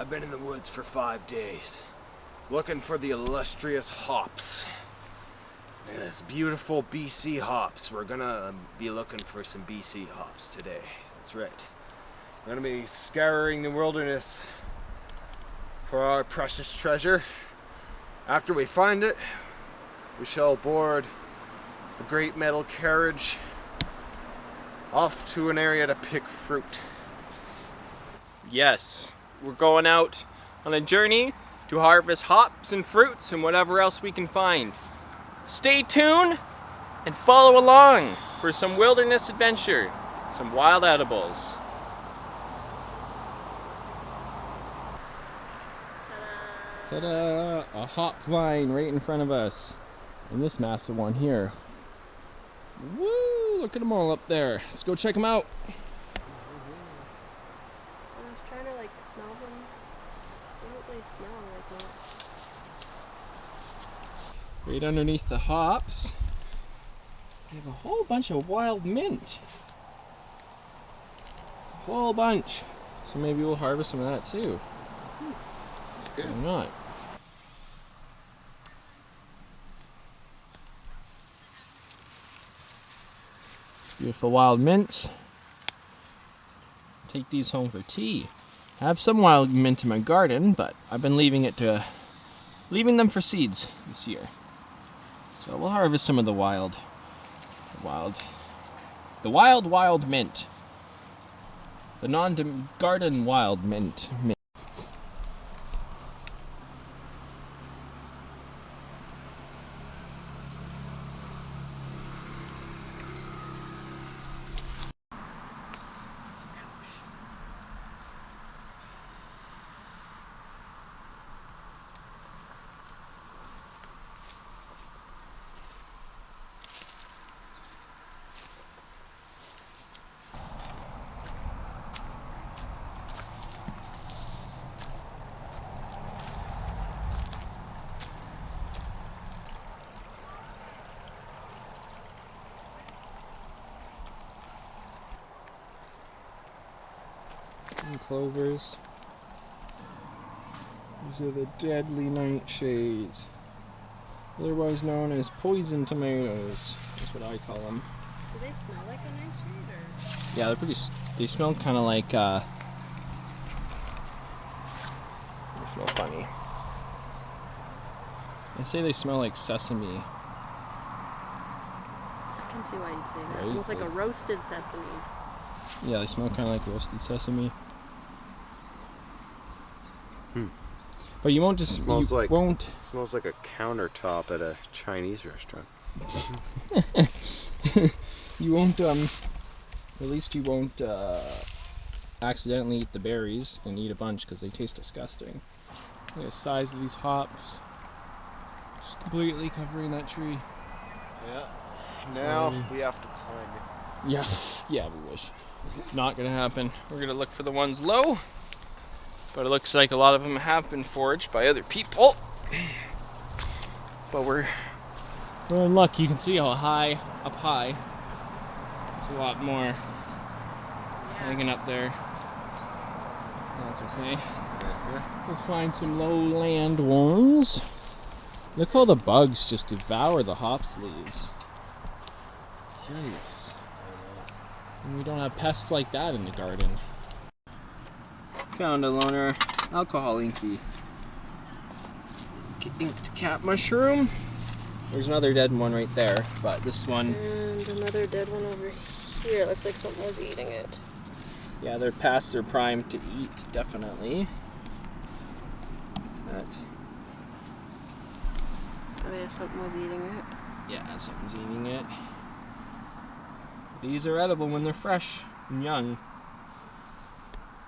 I've been in the woods for 5 days, looking for the illustrious hops. This beautiful BC hops. We're gonna be looking for some BC hops today. That's right. We're gonna be scouring the wilderness for our precious treasure. After we find it, we shall board a great metal carriage off to an area to pick fruit. Yes, we're going out on a journey to harvest hops and fruits and whatever else we can find. Stay tuned and follow along for some wilderness adventure, some wild edibles. Ta-da! A hop vine right in front of us. And this massive one here. Woo! Look at them all up there. Let's go check them out. I was trying to smell them. They don't really smell like that. Right underneath the hops, we have a whole bunch of wild mint. A whole bunch. So maybe we'll harvest some of that too. That's good. Why not? Beautiful wild mints. Take these home for tea. I have some wild mint in my garden, but I've been leaving them for seeds this year. So we'll harvest some of the wild mint. The non-garden wild mint. And clovers. These are the deadly nightshades, otherwise known as poison tomatoes. That's what I call them. Do they smell like a nightshade or? Yeah, they're pretty. They smell kind of like. They smell funny. I say they smell like sesame. I can see why you'd say that. Right? Almost like a roasted sesame. Yeah, they smell kind of like roasted sesame. But you won't just. Smells like a countertop at a Chinese restaurant. You won't. At least you won't accidentally eat the berries and eat a bunch because they taste disgusting. Look at the size of these hops. Just completely covering that tree. Yeah. Now we have to climb it. Yeah, we wish. Not gonna happen. We're gonna look for the ones low. But it looks like a lot of them have been foraged by other people. But we're in luck. You can see how high, up high. There's a lot more hanging up there. That's okay. We'll find some lowland ones. Look how the bugs just devour the hops leaves. Yikes. And we don't have pests like that in the garden. Found a loner alcohol inked cat mushroom. There's another dead one right there, but this one. And another dead one over here. It looks like something was eating it. Yeah, they're past their prime to eat, definitely. But. Oh yeah, something was eating it. Yeah, something's eating it. These are edible when they're fresh and young.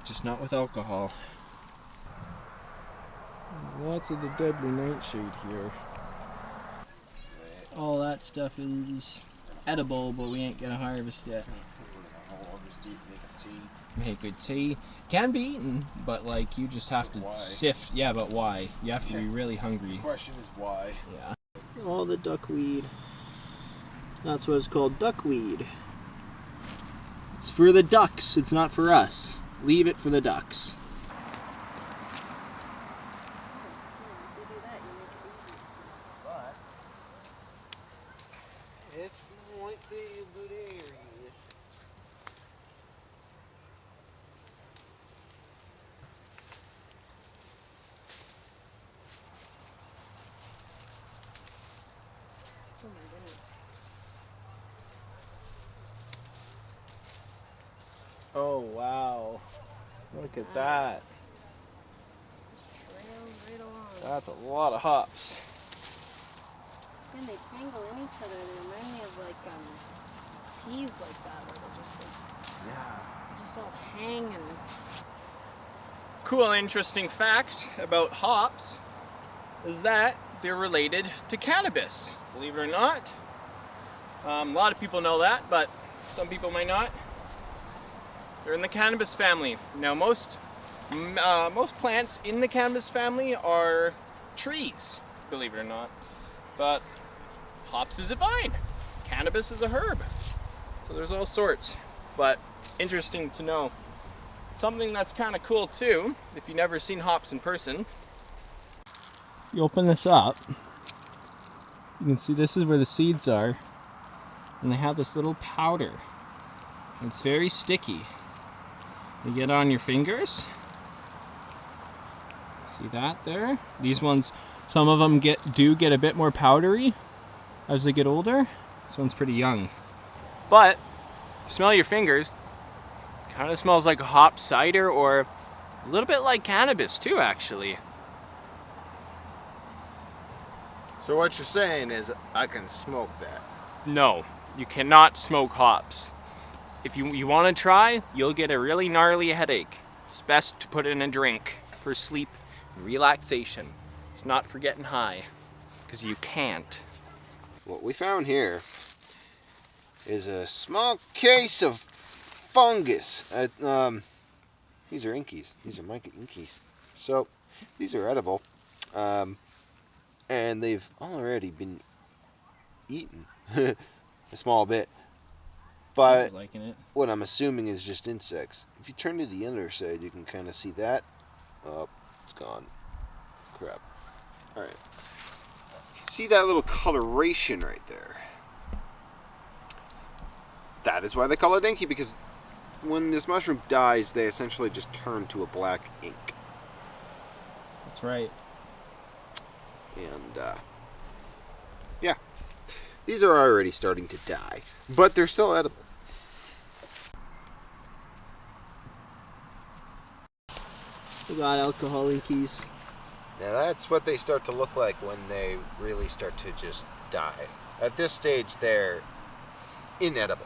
Just not with alcohol. Lots of the deadly nightshade here. All that stuff is edible, but we ain't gonna harvest it. Make good tea. Can be eaten, but you just have to sift. Yeah, but why? You have to be really hungry. The question is why. Yeah. All the duckweed. That's what it's called, duckweed. It's for the ducks, it's not for us. Leave it for the ducks. Look at that. Trails right along. That's a lot of hops. And they tangle in each other. They remind me of like peas like that, where they just all hang and. Cool, interesting fact about hops is that they're related to cannabis. Believe it or not. A lot of people know that, but some people might not. They're in the cannabis family. Now, most plants in the cannabis family are trees, believe it or not. But hops is a vine. Cannabis is a herb. So there's all sorts. But interesting to know. Something that's kind of cool too, if you've never seen hops in person. You open this up, you can see this is where the seeds are, and they have this little powder. It's very sticky. You get it on your fingers. See that there? These ones, some of them do get a bit more powdery as they get older. This one's pretty young. But, smell your fingers. Kind of smells like a hop cider, or a little bit like cannabis too, actually. So what you're saying is I can smoke that. No, you cannot smoke hops. If you want to try, you'll get a really gnarly headache. It's best to put it in a drink for sleep and relaxation. It's not for getting high, because you can't. What we found here is a small case of fungus. These are inkies. These are mica inkies. So these are edible, and they've already been eaten a small bit. But Liking it. what I'm assuming is just insects. If you turn to the other side, you can kind of see that. Oh, it's gone. Crap. All right. See that little coloration right there? That is why they call it inky, because when this mushroom dies, they essentially just turn to a black ink. That's right. And, yeah. These are already starting to die, but they're still edible. We got alcohol inkies. Now that's what they start to look like when they really start to just die. At this stage, they're inedible.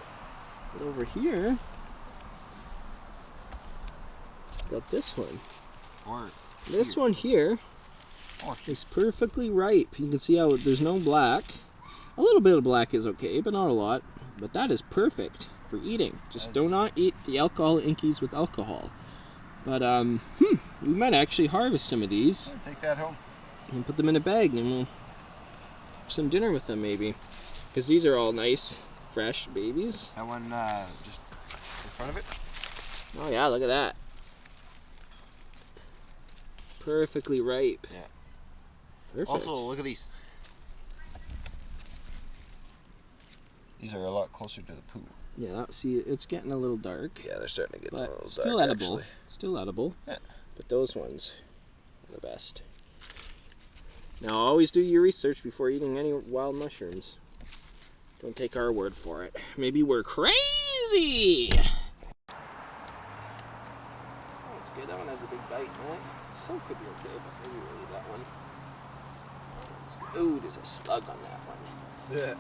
But over here, got this one. This one here is perfectly ripe. You can see how there's no black. A little bit of black is okay, but not a lot. But that is perfect for eating. Just do not eat the alcohol inkies with alcohol. But we might actually harvest some of these Take that home. and put them in a bag, and we'll cook some dinner with them maybe. Because these are all nice, fresh babies. That one just in front of it. Oh yeah, look at that. Perfectly ripe. Yeah. Perfect. Also, look at these. These are a lot closer to the poo. Yeah, see, it's getting a little dark. Yeah, they're starting to get a But little still dark, edible. actually. Still edible. Yeah. But those ones are the best. Now, always do your research before eating any wild mushrooms. Don't take our word for it. Maybe we're crazy! Oh, it's good. That one has a big bite, right? Some could be okay, but maybe we'll leave that one. Ooh, there's a slug on that one. Yeah.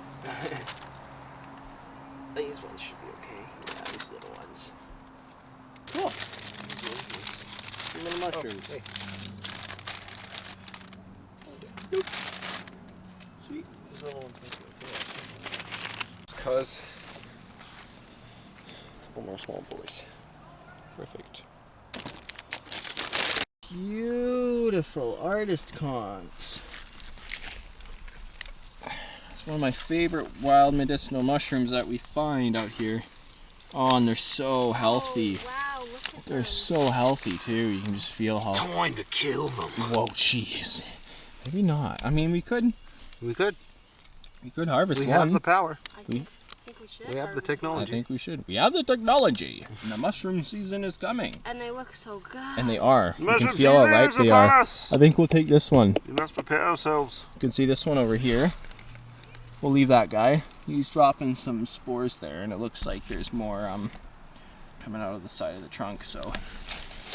These ones should be okay. Yeah, these little ones. Cool. Little mushrooms. Hey. Nope. Sweet. These little ones make it okay. Cause a couple more small boys. Perfect. Beautiful artist cons. It's one of my favorite wild medicinal mushrooms that we find out here. Oh, and they're so healthy. Oh, wow, look at They're them. so healthy too. You can just feel how. Time to kill them. Whoa, jeez. Maybe not. I mean, we could harvest We one. have the power. I think we should. We have the harvest I technology. think we should. We have the technology. And the mushroom season is coming. one. And they look so good. And they are. You can Mushroom feel how season ripe is they upon are. us. I think we'll take this one. We must prepare ourselves. You can see this one over here. We'll leave that guy. He's dropping some spores there, and it looks like there's more coming out of the side of the trunk. So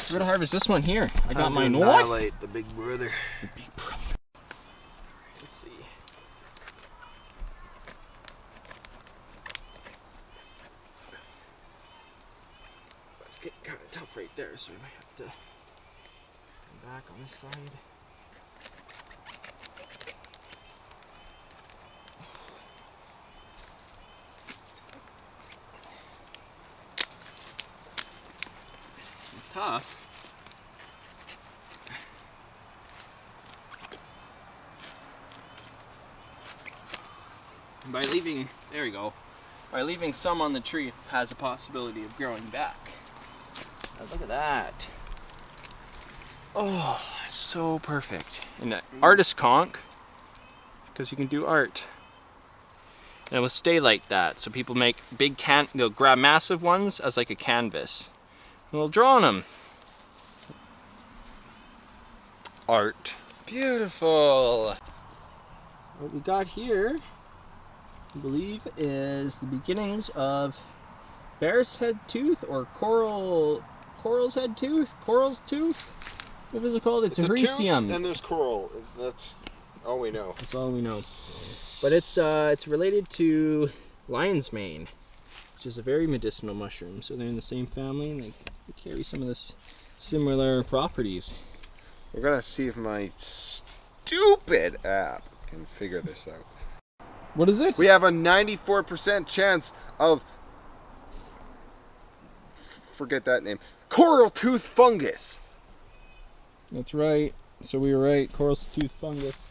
We're gonna harvest this one here. I got my Annihilate the big brother. The big brother. Let's see. It's getting kind of tough right there, so we might have to come back on this side. It's tough. And by leaving, there we go. By leaving some on the tree, it has a possibility of growing back. Now look at that. Oh, so perfect. And an artist conch, because you can do art. And it will stay like that. So people make big they'll grab massive ones as like a canvas. And they'll draw on them. Art. Beautiful. What we got here, I believe, is the beginnings of bear's head tooth or coral's head tooth. Coral's tooth. What is it called? It's a hericium. And there's coral. That's all we know. That's all we know. But it's related to lion's mane, which is a very medicinal mushroom. So they're in the same family and they carry some of this similar properties. We're gonna see if my stupid app can figure this out. What is it? We have a 94% chance of, forget that name, coral tooth fungus. That's right. So we were right. Coral tooth fungus.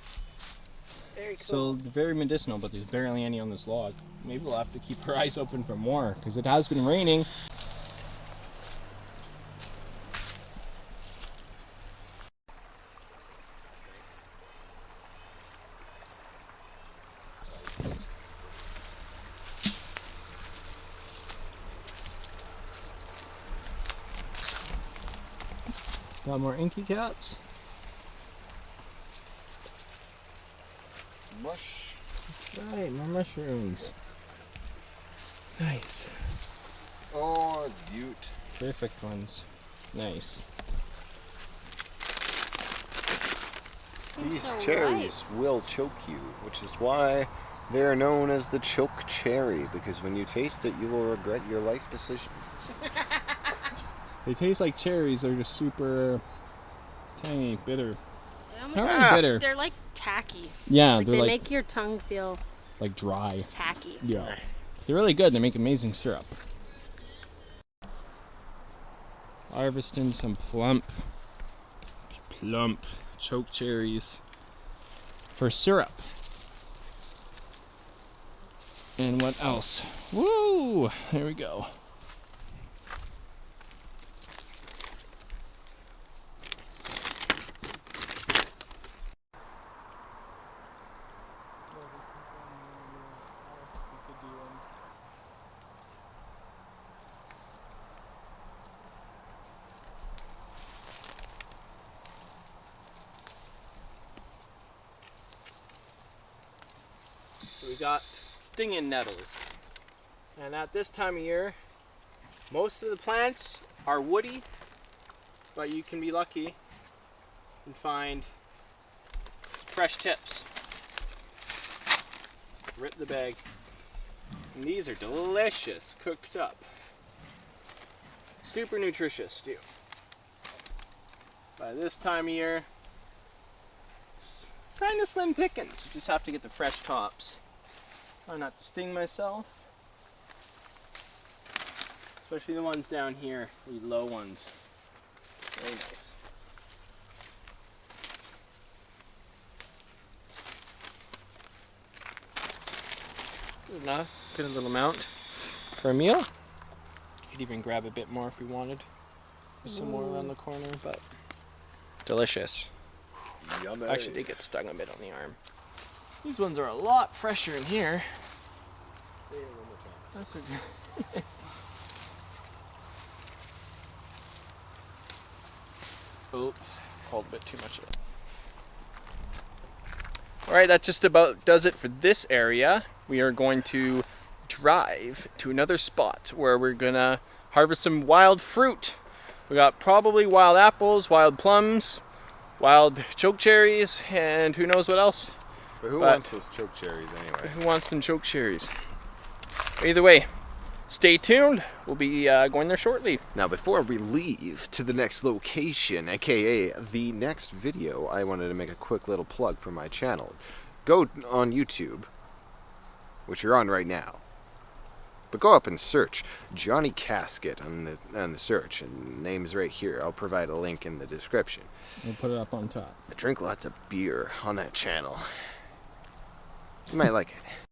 Very cool. So they're very medicinal, but there's barely any on this log. Maybe we'll have to keep our eyes open for more, because it has been raining. Got more inky caps. Mush. That's right, more mushrooms. Nice. Oh, it's beaut. Perfect ones. Nice. These so cherries will choke you, which is why they're known as the choke cherry, because when you taste it, you will regret your life decision. They taste like cherries. They're just super tangy, bitter. They almost Not like- really bitter. They're like tacky. Yeah, Like they're they like make your tongue feel dry. tacky. Yeah. They're really good. They make amazing syrup. Harvesting some plump choke cherries for syrup. And what else? Woo! There we go. So we got stinging nettles. And at this time of year, most of the plants are woody, but you can be lucky and find fresh tips. Rip the bag. And these are delicious, cooked up. Super nutritious too. By this time of year, it's kind of slim pickings. You just have to get the fresh tops. Try not to sting myself. Especially the ones down here, the low ones. Very nice. Good enough. Good little amount for a meal. You could even grab a bit more if we wanted. There's some more around the corner, but delicious. Yummy. Actually, they get stung a bit on the arm. These ones are a lot fresher in here. Say it one more time. That's okay. Oops, pulled a bit too much of it. Alright, that just about does it for this area. We are going to drive to another spot where we're gonna harvest some wild fruit. We got probably wild apples, wild plums, wild choke cherries, and who knows what else. But who wants those choke cherries anyway? Who wants some choke cherries? Either way, stay tuned. We'll be going there shortly. Now, before we leave to the next location, aka the next video, I wanted to make a quick little plug for my channel. Go on YouTube, which you're on right now, but go up and search Johnny Casket on the search, and name's right here. I'll provide a link in the description. We'll put it up on top. I drink lots of beer on that channel. You might like it.